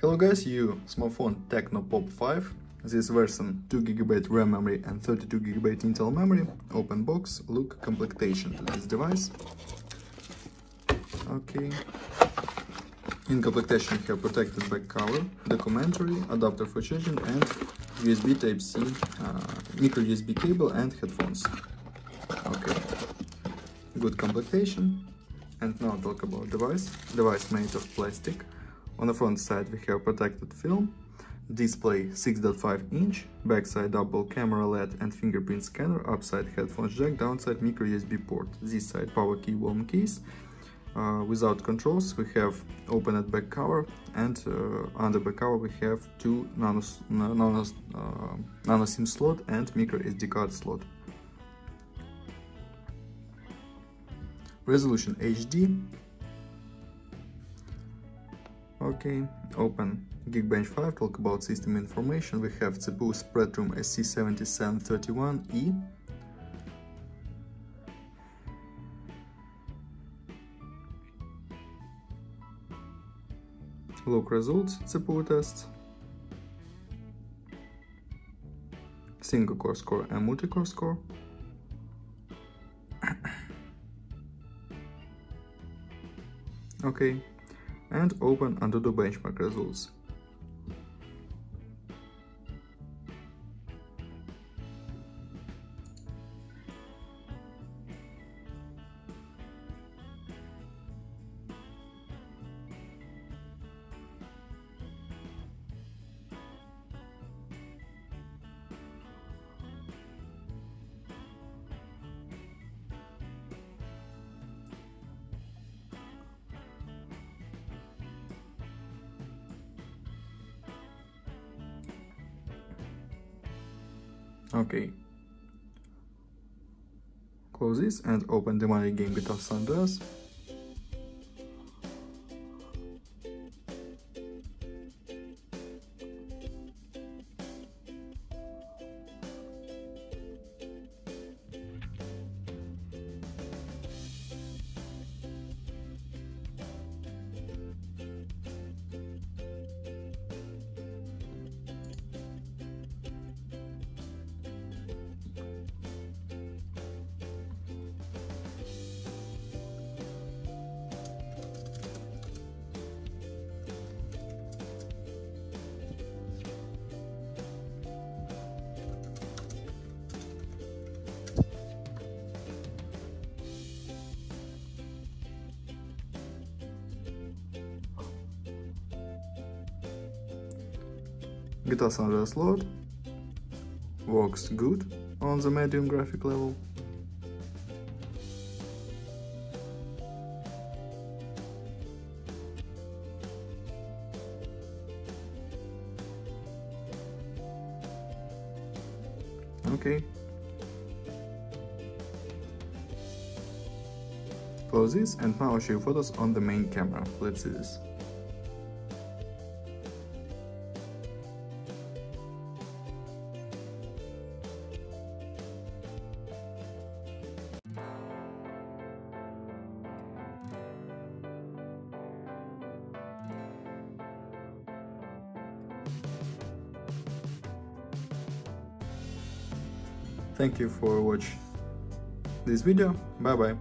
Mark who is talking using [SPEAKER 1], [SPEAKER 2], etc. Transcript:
[SPEAKER 1] Hello guys, you smartphone Tecno Pop 5. This version 2GB RAM memory and 32GB Intel memory. Open box, look completation to this device. Okay. In completation we have protected back cover, documentary, adapter for charging and USB Type-C, micro USB cable and headphones. Okay. Good completation. And now talk about device. Device made of plastic. On the front side we have protected film, display 6.5 inch, backside double camera LED and fingerprint scanner, upside headphones jack, downside micro USB port, this side power key warm keys. Without controls we have open at back cover, and under back cover we have two nano SIM slot and micro SD card slot. Resolution HD. Okay, open Geekbench 5, talk about system information. We have CPU Spreadroom SC7731E. Look results, CPU tests, single core score and multi-core score. Okay, and open Antutu benchmark results. Okay, close this and open the money game Guitar San Andreas. Guitar San Andreas load works good on the medium graphic level. Okay. Close this and now I'll show you photos on the main camera. Let's see this. Thank you for watching this video. Bye bye.